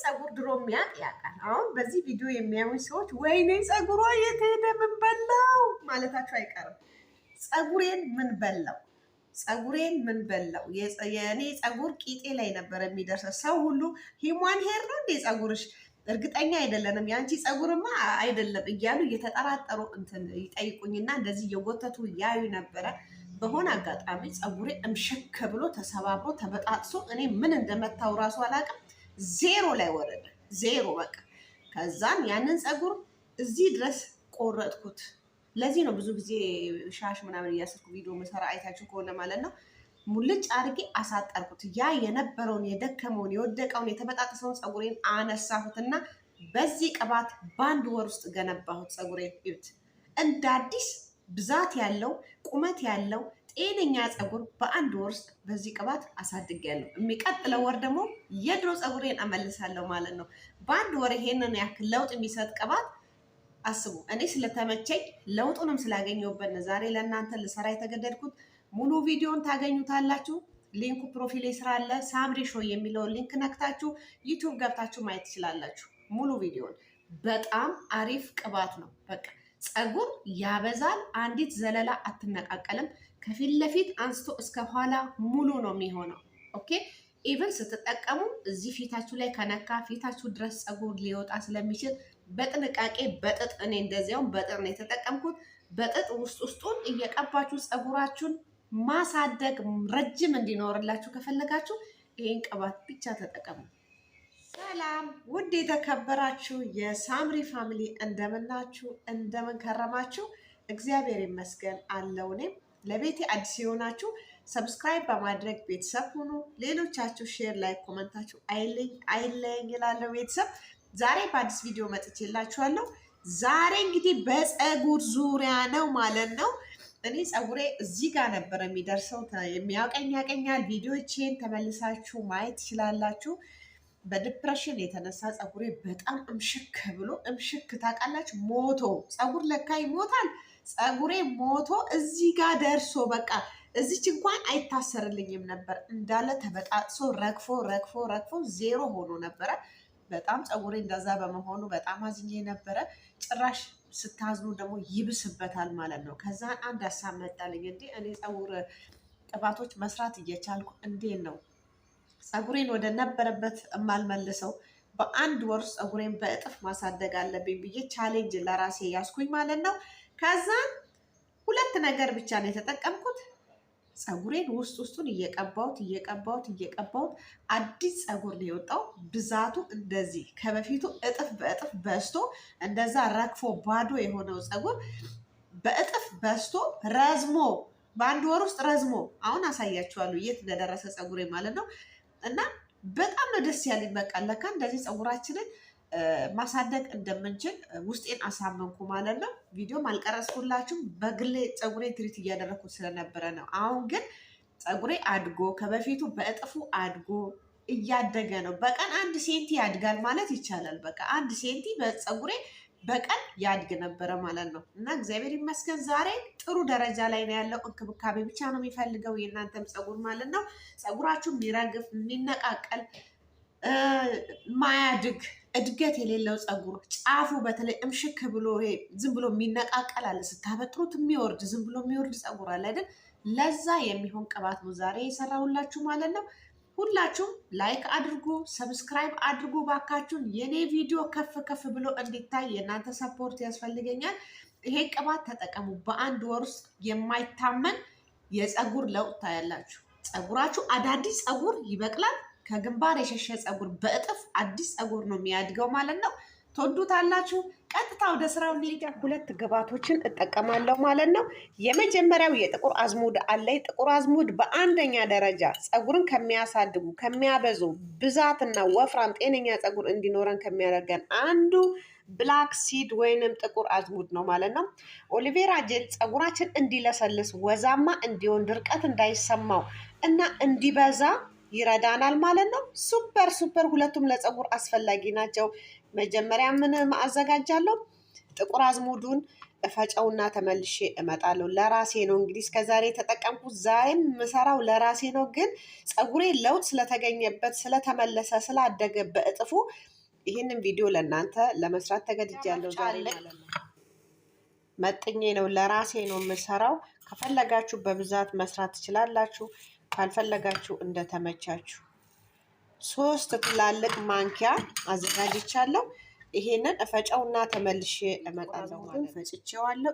ፀጉር ድሮ የሚያውቅ ያውቃል። አሁን በዚህ ቪዲዮ የሚያዩ ሰዎች ወይኔ ፀጉሯ የት ሄደ ምን በላው ማለታቸው አይቀርም። ፀጉሬን ምን በላው? ፀጉሬን ምን በላው? የእኔ ፀጉር ቂጤ ላይ ነበር የሚደርሰው። ሰው ሁሉ ሂሟን ሄር ነው እንዴ ፀጉርሽ? እርግጠኛ አይደለንም የአንቺ ፀጉርማ አይደለም እያሉ እየተጠራጠሩ እንትን ይጠይቁኝና እንደዚህ እየጎተቱ ያዩ ነበረ። በሆነ አጋጣሚ ፀጉሬ እምሽክ ብሎ ተሰባብሮ ተበጣጥሶ እኔ ምን እንደመታው ራሱ አላውቅም። ዜሮ ላይ ወረደ። ዜሮ በቃ። ከዛም ያንን ፀጉር እዚህ ድረስ ቆረጥኩት። ለዚህ ነው ብዙ ጊዜ ሻሽ ምናምን እያስልኩ ቪዲዮ መሰራ አይታችሁ ከሆነ ማለት ነው። ሙልጭ አድርጌ አሳጠርኩት። ያ የነበረውን የደከመውን የወደቀውን የተበጣጠሰውን ፀጉሬን አነሳሁትና በዚህ ቅባት በአንድ ወር ውስጥ ገነባሁት። ፀጉሬን እዩት፣ እንደ አዲስ ብዛት ያለው ቁመት ያለው ጤነኛ ፀጉር በአንድ ወር ውስጥ በዚህ ቅባት አሳድጌያለሁ። የሚቀጥለው ወር ደግሞ የድሮ ፀጉሬን እመልሳለሁ ማለት ነው። በአንድ ወር ይሄንን ያክል ለውጥ የሚሰጥ ቅባት አስቡ። እኔ ስለተመቸኝ ለውጡንም ስላገኘሁበት ዛሬ ለእናንተ ልሰራ የተገደድኩት። ሙሉ ቪዲዮን ታገኙታላችሁ። ሊንኩ ፕሮፊሌ ስራ አለ። ሳምሪ ሾው የሚለውን ሊንክ ነክታችሁ ዩቲዩብ ገብታችሁ ማየት ትችላላችሁ ሙሉ ቪዲዮን። በጣም አሪፍ ቅባት ነው። በቃ ፀጉር ያበዛል። አንዲት ዘለላ አትነቃቀልም። ከፊት ለፊት አንስቶ እስከ ኋላ ሙሉ ነው የሚሆነው። ኦኬ ኢቨን ስትጠቀሙ እዚህ ፊታችሁ ላይ ከነካ ፊታችሁ ድረስ ፀጉር ሊወጣ ስለሚችል በጥንቃቄ በጥጥ፣ እኔ እንደዚያውም በጥጥ ነው የተጠቀምኩት። በጥጥ ውስጡን እየቀባችሁ ፀጉራችሁን ማሳደግ ረጅም እንዲኖርላችሁ ከፈለጋችሁ ይሄን ቅባት ብቻ ተጠቀሙ። ሰላም ውድ የተከበራችሁ የሳምሪ ፋሚሊ፣ እንደምናችሁ እንደምን ከረማችሁ? እግዚአብሔር ይመስገን አለው። እኔም ለቤቴ አዲስ የሆናችሁ ሰብስክራይብ በማድረግ ቤተሰብ ሁኑ። ሌሎቻችሁ ሼር ላይ ኮመንታችሁ አይለኝ ይላለሁ። ቤተሰብ ዛሬ በአዲስ ቪዲዮ መጥቼላችኋለሁ። ዛሬ እንግዲህ በፀጉር ዙሪያ ነው ማለት ነው። እኔ ፀጉሬ እዚህ ጋር ነበር የሚደርሰው። የሚያውቀኝ ያውቀኛል። ቪዲዮቼን ተመልሳችሁ ማየት ትችላላችሁ። በዲፕሬሽን የተነሳ ፀጉሬ በጣም እምሽክ ብሎ እምሽክ ታውቃላችሁ። ሞቶ ፀጉር ለካ ይሞታል። ፀጉሬ ሞቶ እዚህ ጋር ደርሶ በቃ እዚች እንኳን አይታሰርልኝም ነበር። እንዳለ ተበጣጥሶ ረግፎ ረግፎ ረግፎ ዜሮ ሆኖ ነበረ። በጣም ፀጉሬ እንደዛ በመሆኑ በጣም አዝኜ ነበረ። ጭራሽ ስታዝኑ ደግሞ ይብስበታል ማለት ነው። ከዛን አንድ ሀሳብ መጣልኝ። እንዴ እኔ ፀጉር ቅባቶች መስራት እየቻልኩ እንዴት ነው ፀጉሬን ወደ ነበረበት የማልመልሰው? በአንድ ወር ፀጉሬን በእጥፍ ማሳደግ አለብኝ ብዬ ቻሌንጅ ለራሴ ያስኩኝ ማለት ነው። ከዛን ሁለት ነገር ብቻ ነው የተጠቀምኩት። ፀጉሬን ውስጡን እየቀባሁት አዲስ ፀጉር ነው የወጣው። ብዛቱ እንደዚህ ከበፊቱ እጥፍ በእጥፍ በዝቶ እንደዛ ረግፎ ባዶ የሆነው ፀጉር በእጥፍ በዝቶ ረዝሞ በአንድ ወር ውስጥ ረዝሞ አሁን አሳያችኋለሁ የት እንደደረሰ ፀጉሬ ማለት ነው። እና በጣም ነው ደስ ያለኝ። በቃ ለካ እንደዚህ ፀጉራችንን ማሳደግ እንደምንችል ውስጤን አሳመንኩ ማለት ነው። ቪዲዮም አልቀረጽኩላችሁም፣ በግሌ ፀጉሬ ትሪት እያደረኩት ስለነበረ ነው። አሁን ግን ፀጉሬ አድጎ ከበፊቱ በእጥፉ አድጎ እያደገ ነው። በቀን 1 ሴንቲ ያድጋል ማለት ይቻላል። በቃ 1 ሴንቲ በፀጉሬ በቀን ያድግ ነበረ ማለት ነው። እና እግዚአብሔር ይመስገን ዛሬ ጥሩ ደረጃ ላይ ነው ያለው። እንክብካቤ ብቻ ነው የሚፈልገው የእናንተም ፀጉር ማለት ነው። ፀጉራችሁ የሚረግፍ የሚነቃቀል ማያድግ እድገት የሌለው ፀጉር ጫፉ በተለይ እምሽክ ብሎ ዝም ብሎ የሚነቃቀል አለ። ስታበጥሩት የሚወርድ ዝም ብሎ የሚወርድ ፀጉር አለ አይደል? ለዛ የሚሆን ቅባት ነው ዛሬ የሰራሁላችሁ ማለት ነው። ሁላችሁም ላይክ አድርጉ፣ ሰብስክራይብ አድርጉ ባካችሁን። የኔ ቪዲዮ ከፍ ከፍ ብሎ እንዲታይ የእናንተ ሰፖርት ያስፈልገኛል። ይሄ ቅባት ተጠቀሙ። በአንድ ወር ውስጥ የማይታመን የፀጉር ለውጥ ታያላችሁ። ፀጉራችሁ አዳዲስ ፀጉር ይበቅላል። ከግንባር የሸሸ ፀጉር በእጥፍ አዲስ ፀጉር ነው የሚያድገው ማለት ነው። ትወዱታላችሁ። ቀጥታ ወደ ስራው እንሂድ። 2 ግብአቶችን እጠቀማለሁ ማለት ነው። የመጀመሪያው የጥቁር አዝሙድ አለኝ። ጥቁር አዝሙድ በአንደኛ ደረጃ ፀጉርን ከሚያሳድጉ ከሚያበዙ ብዛትና ወፍራም ጤነኛ ፀጉር እንዲኖረን ከሚያደርገን አንዱ ብላክ ሲድ ወይንም ጥቁር አዝሙድ ነው ማለት ነው። ኦሊቬራ ጄል ፀጉራችን እንዲለሰልስ ወዛማ እንዲሆን ድርቀት እንዳይሰማው እና እንዲበዛ ይረዳናል ማለት ነው። ሱፐር ሁለቱም ለፀጉር አስፈላጊ ናቸው። መጀመሪያ ምን አዘጋጃለሁ? ጥቁር አዝሙዱን እፈጨውና ተመልሼ እመጣለሁ። ለራሴ ነው እንግዲህ እስከዛሬ የተጠቀምኩት፣ ዛሬም የምሰራው ለራሴ ነው። ግን ፀጉሬ ለውጥ ስለተገኘበት ስለተመለሰ ስላደገ በእጥፉ ይህንን ቪዲዮ ለእናንተ ለመስራት ተገድጃለሁ ዛሬ ማለት ነው። መጥኜ ነው ለራሴ ነው የምሰራው። ከፈለጋችሁ በብዛት መስራት ትችላላችሁ፣ ካልፈለጋችሁ እንደተመቻችሁ። 3 ትላልቅ ማንኪያ አዘጋጅቻለሁ። ይሄንን እፈጨውና ተመልሼ እመጣለሁ ማለት ነው። ፈጭቼዋለሁ።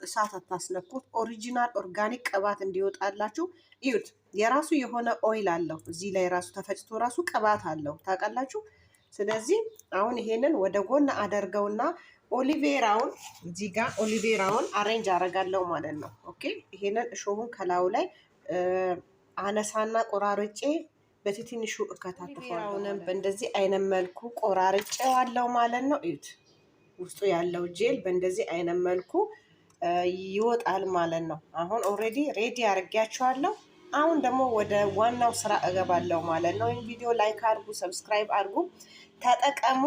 እሳት አታስነኩት። ኦሪጂናል ኦርጋኒክ ቅባት እንዲወጣላችሁ እዩት። የራሱ የሆነ ኦይል አለው እዚህ ላይ ራሱ ተፈጭቶ ራሱ ቅባት አለው ታውቃላችሁ። ስለዚህ አሁን ይሄንን ወደ ጎን አደርገውና ኦሊቬራውን እዚህ ጋር ኦሊቬራውን አሬንጅ አደርጋለሁ ማለት ነው። ኦኬ ይሄንን እሾሁን ከላዩ ላይ አነሳና ቆራርጬ በትንሹ እከታተፈዋለሁ። በእንደዚህ አይነት መልኩ ቆራርጬዋለሁ ማለት ነው። እዩት ውስጡ ያለው ጄል በእንደዚህ አይነት መልኩ ይወጣል ማለት ነው። አሁን ኦልሬዲ ሬዲ አድርጌያቸዋለሁ። አሁን ደግሞ ወደ ዋናው ስራ እገባለሁ ማለት ነው። ይህን ቪዲዮ ላይክ አድርጉ፣ ሰብስክራይብ አድርጉ፣ ተጠቀሙ።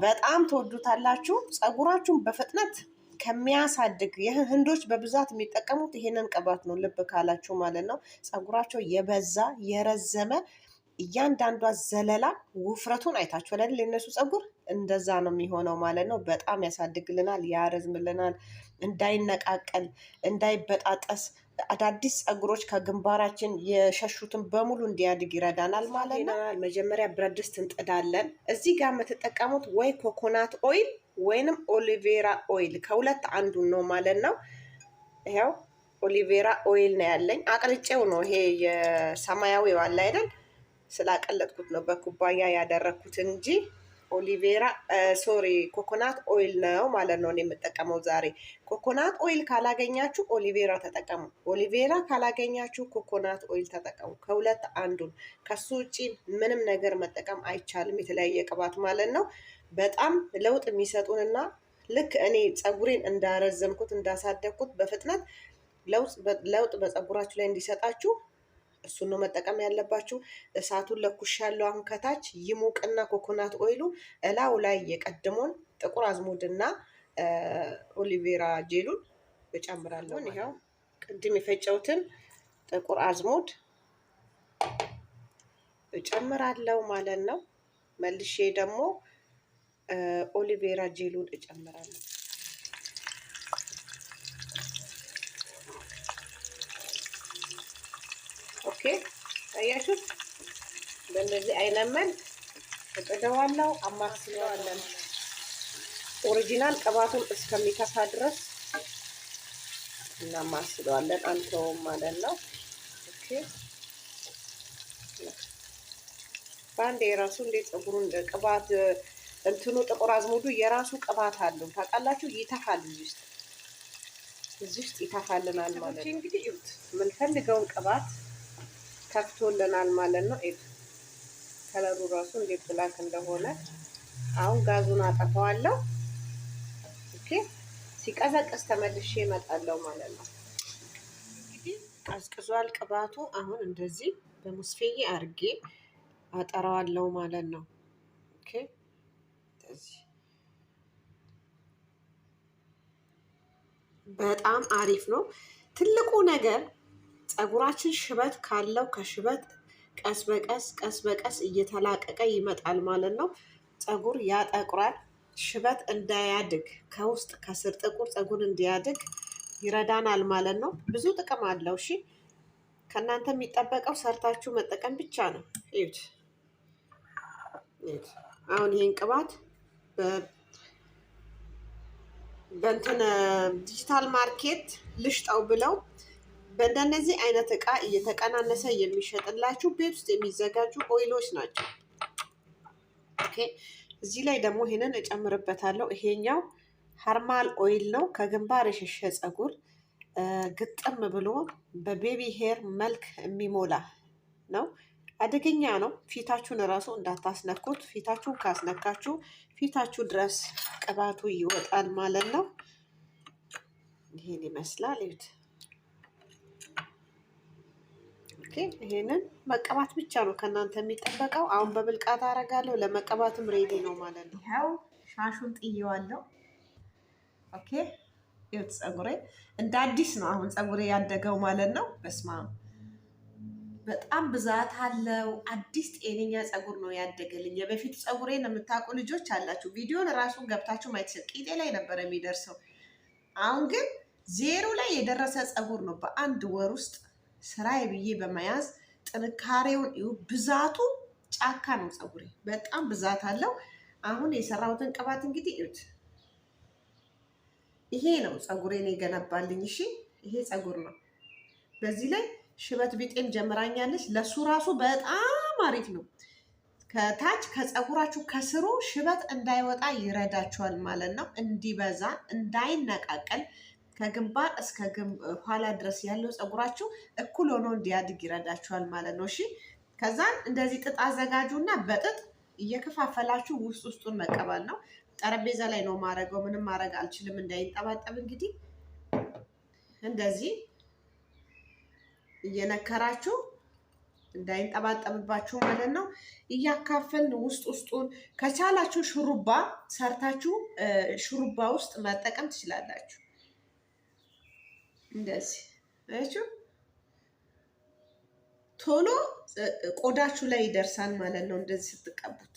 በጣም ትወዱታላችሁ። ፀጉራችሁን በፍጥነት ከሚያሳድግ ህንዶች በብዛት የሚጠቀሙት ይሄንን ቅባት ነው። ልብ ካላችሁ ማለት ነው። ፀጉራቸው የበዛ የረዘመ እያንዳንዷ ዘለላ ውፍረቱን አይታችሁ አይደል? የነሱ ፀጉር እንደዛ ነው የሚሆነው ማለት ነው። በጣም ያሳድግልናል፣ ያረዝምልናል፣ እንዳይነቃቀል እንዳይበጣጠስ አዳዲስ ፀጉሮች ከግንባራችን የሸሹትን በሙሉ እንዲያድግ ይረዳናል ማለት ነው። መጀመሪያ ብረት ድስት እንጥዳለን። እዚህ ጋር የምትጠቀሙት ወይ ኮኮናት ኦይል ወይንም ኦሊቬራ ኦይል ከሁለት አንዱን ነው ማለት ነው። ይኸው ኦሊቬራ ኦይል ነው ያለኝ። አቅልጬው ነው ይሄ የሰማያዊው አለ አይደል? ስላቀለጥኩት ነው በኩባያ ያደረግኩት እንጂ ኦሊቬራ ኮኮናት ኦይል ነው ማለት ነው የምጠቀመው ዛሬ። ኮኮናት ኦይል ካላገኛችሁ ኦሊቬራ ተጠቀሙ። ኦሊቬራ ካላገኛችሁ ኮኮናት ኦይል ተጠቀሙ። ከሁለት አንዱን። ከሱ ውጭ ምንም ነገር መጠቀም አይቻልም። የተለያየ ቅባት ማለት ነው። በጣም ለውጥ የሚሰጡንና ልክ እኔ ፀጉሬን እንዳረዘምኩት እንዳሳደግኩት በፍጥነት ለውጥ በፀጉራችሁ ላይ እንዲሰጣችሁ እሱን ነው መጠቀም ያለባችሁ። እሳቱን ለኩሻለሁ። አሁን ከታች ይሙቅና ኮኮናት ኦይሉ እላው ላይ የቀድሞን ጥቁር አዝሙድና ኦሊቬራ ጄሉን እጨምራለሁ። ይኸው ቅድም የፈጨውትን ጥቁር አዝሙድ እጨምራለሁ ማለት ነው። መልሼ ደግሞ ኦሊቬራ ጄሉን እጨምራለሁ። ኦኬ አያችሁት? በእንደዚህ አይነት መልክ እጥደዋለሁ፣ አማስለዋለን። ኦሪጂናል ቅባቱን እስከሚተፋ ድረስ እናማስለዋለን፣ አንተውም ማለት ነው። ኦኬ ባንዴ የራሱ እንዴት ፀጉሩን ቅባት እንትኑ ጥቁር አዝሙዱ የራሱ ቅባት አለው ታውቃላችሁ። ይተፋል እዚህ ውስጥ ይተፋልናል ማለት ነው። እንግዲህ እዩት የምንፈልገውን ቅባት ከፍቶልናል ማለት ነው። እዩት ከለሩ ራሱ እንዴት ብላክ እንደሆነ። አሁን ጋዙን አጠፋዋለሁ። ኦኬ ሲቀዘቅዝ ተመልሼ እመጣለሁ ማለት ነው። እንግዲህ ቀዝቅዟል ቅባቱ። አሁን እንደዚህ በሙስፌዬ አርጌ አጠራዋለሁ ማለት ነው። ኦኬ በጣም አሪፍ ነው። ትልቁ ነገር ፀጉራችን ሽበት ካለው ከሽበት ቀስ በቀስ እየተላቀቀ ይመጣል ማለት ነው። ፀጉር ያጠቁራል። ሽበት እንዳያድግ ከውስጥ ከስር ጥቁር ፀጉር እንዲያድግ ይረዳናል ማለት ነው። ብዙ ጥቅም አለው። እሺ ከእናንተ የሚጠበቀው ሰርታችሁ መጠቀም ብቻ ነው። እዩት። አሁን ይሄን ቅባት በእንትን ዲጂታል ማርኬት ልሽጠው ብለው በእንደነዚህ አይነት እቃ እየተቀናነሰ የሚሸጥላችሁ ቤት ውስጥ የሚዘጋጁ ኦይሎች ናቸው። ኦኬ እዚህ ላይ ደግሞ ይሄንን እጨምርበታለሁ። ይሄኛው ሀርማል ኦይል ነው። ከግንባር የሸሸ ፀጉር ግጥም ብሎ በቤቢ ሄር መልክ የሚሞላ ነው። አደገኛ ነው። ፊታችሁን እራሱ እንዳታስነኩት። ፊታችሁን ካስነካችሁ ፊታችሁ ድረስ ቅባቱ ይወጣል ማለት ነው። ይሄን ይመስላል። እዩት። ኦኬ ይሄንን መቀባት ብቻ ነው ከእናንተ የሚጠበቀው። አሁን በብልቃት አደርጋለሁ። ለመቀባትም ሬዲ ነው ማለት ነው። ይኸው ሻሹን ጥዬዋለሁ። ኦኬ ይኸው ፀጉሬ እንደ አዲስ ነው አሁን ፀጉሬ ያደገው ማለት ነው። በስመ አብ በጣም ብዛት አለው። አዲስ ጤነኛ ፀጉር ነው ያደገልኝ። የበፊት ፀጉሬን የምታውቁ ልጆች አላችሁ። ቪዲዮን ራሱን ገብታችሁ ማየት ይችላል። ቂጤ ላይ ነበር የሚደርሰው። አሁን ግን ዜሮ ላይ የደረሰ ፀጉር ነው። በአንድ ወር ውስጥ ስራዬ ብዬ በመያዝ ጥንካሬውን ብዛቱ ጫካ ነው ፀጉሬ። በጣም ብዛት አለው። አሁን የሰራሁትን ቅባት እንግዲህ እዩት። ይሄ ነው ፀጉሬን የገነባልኝ። እሺ ይሄ ፀጉር ነው። በዚህ ላይ ሽበት ቢጤም ጀምራኛለች። ለሱ ራሱ በጣም አሪፍ ነው። ከታች ከፀጉራችሁ ከስሩ ሽበት እንዳይወጣ ይረዳችኋል ማለት ነው። እንዲበዛ እንዳይነቃቀል ከግንባር እስከ ኋላ ድረስ ያለው ፀጉራችሁ እኩል ሆኖ እንዲያድግ ይረዳችኋል ማለት ነው። እሺ ከዛን እንደዚህ ጥጥ አዘጋጁና በጥጥ እየከፋፈላችሁ ውስጡን መቀባል ነው። ጠረጴዛ ላይ ነው ማረገው። ምንም ማድረግ አልችልም እንዳይንጠባጠብ። እንግዲህ እንደዚህ እየነከራችሁ እንዳይንጠባጠብባችሁ ማለት ነው። እያካፈልን ውስጡን ከቻላችሁ ሹሩባ ሰርታችሁ ሹሩባ ውስጥ መጠቀም ትችላላችሁ። እንደዚህ አያችሁ፣ ቶሎ ቆዳችሁ ላይ ይደርሳል ማለት ነው። እንደዚህ ስትቀቡት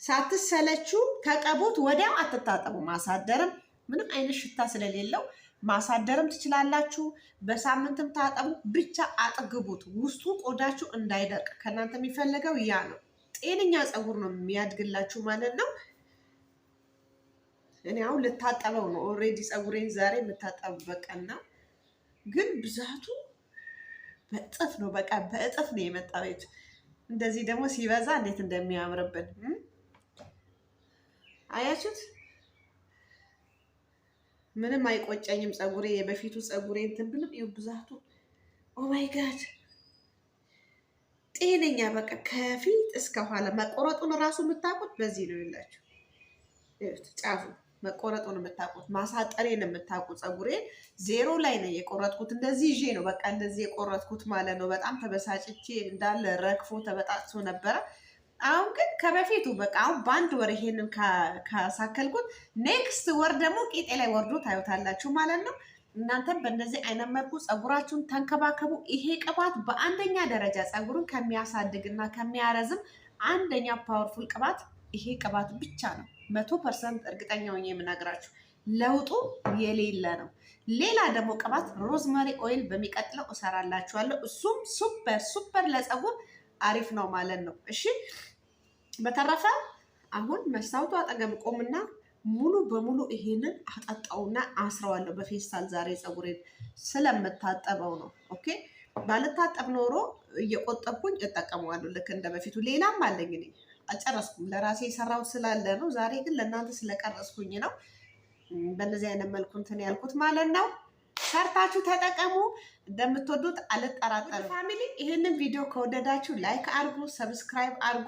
ሳትሰለችሁ ተቀቡት። ወዲያው አትታጠቡ። ማሳደርም ምንም አይነት ሽታ ስለሌለው ማሳደርም ትችላላችሁ። በሳምንትም ታጠቡ። ብቻ አጥግቡት። ውስጡ ቆዳችሁ እንዳይደርቅ ከእናንተ የሚፈለገው ያ ነው። ጤነኛ ፀጉር ነው የሚያድግላችሁ ማለት ነው። እኔ አሁን ልታጠበው ነው። ኦልሬዲ ፀጉሬን ዛሬ የምታጠብበት ቀን ነው። ግን ብዛቱ በእጥፍ ነው። በቃ በእጥፍ ነው የመጣው። እንደዚህ ደግሞ ሲበዛ እንዴት እንደሚያምርብን አያችሁት? ምንም አይቆጨኝም ፀጉሬ። የበፊቱ ፀጉሬ እንትን ብልም ይኸው ብዛቱ ኦ ማይ ጋድ ጤነኛ በቃ ከፊት እስከ ኋላ። መቆረጡን እራሱ የምታውቁት በዚህ ነው የላችሁ። ጫፉ መቆረጡን የምታውቁት፣ ማሳጠሬን የምታውቁት። ፀጉሬን ዜሮ ላይ ነው የቆረጥኩት። እንደዚህ ይዤ ነው በቃ እንደዚህ የቆረጥኩት ማለት ነው። በጣም ተበሳጭቼ እንዳለ ረግፎ ተበጣጥሶ ነበረ። አሁን ግን ከበፊቱ በቃ አሁን በአንድ ወር ይሄንን ካሳከልኩት ኔክስት ወር ደግሞ ቂጤ ላይ ወርዶ ታዩታላችሁ ማለት ነው። እናንተም በእንደዚህ አይነት መልኩ ፀጉራችሁን ተንከባከቡ። ይሄ ቅባት በአንደኛ ደረጃ ፀጉርን ከሚያሳድግ እና ከሚያረዝም አንደኛ ፓወርፉል ቅባት ይሄ ቅባት ብቻ ነው። 100% እርግጠኛ ሆኜ የምነግራችሁ ለውጡ የሌለ ነው። ሌላ ደግሞ ቅባት ሮዝመሪ ኦይል በሚቀጥለው እሰራላችኋለሁ። እሱም ሱፐር ለፀጉር አሪፍ ነው ማለት ነው። እሺ በተረፈ አሁን መስታወቱ አጠገብ ቆምና ሙሉ በሙሉ ይሄንን አጠጣውና አስረዋለሁ በፌስታል። ዛሬ ፀጉሬን ስለምታጠበው ነው። ኦኬ ባልታጠብ ኖሮ እየቆጠብኩኝ እጠቀመዋለሁ ልክ እንደ በፊቱ። ሌላም አለኝ እኔ አልጨረስኩም። ለራሴ የሰራሁት ስላለ ነው። ዛሬ ግን ለእናንተ ስለቀረስኩኝ ነው በእነዚህ አይነት መልኩ እንትን ያልኩት ማለት ነው። ሰርታችሁ ተጠቀሙ። እንደምትወዱት አልጠራጠርም። ፋሚሊ ይህንን ቪዲዮ ከወደዳችሁ ላይክ አርጉ፣ ሰብስክራይብ አርጉ።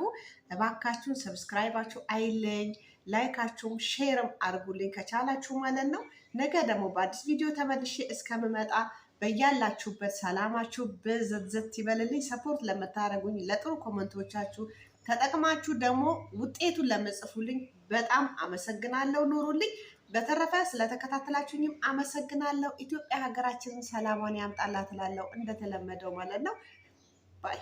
እባካችሁን ሰብስክራይባችሁ አይለኝ። ላይካችሁም ሼርም አርጉልኝ ከቻላችሁ ማለት ነው። ነገ ደግሞ በአዲስ ቪዲዮ ተመልሼ እስከምመጣ በያላችሁበት ሰላማችሁ ብዝት ይበልልኝ። ሰፖርት ለምታደርጉኝ ለጥሩ ኮመንቶቻችሁ ተጠቅማችሁ ደግሞ ውጤቱን ለምጽፉልኝ በጣም አመሰግናለሁ። ኑሩልኝ። በተረፈ ስለተከታተላችሁኝም አመሰግናለሁ። ኢትዮጵያ ሀገራችንን ሰላሟን ያምጣላት እላለሁ እንደተለመደው ማለት ነው። ባይ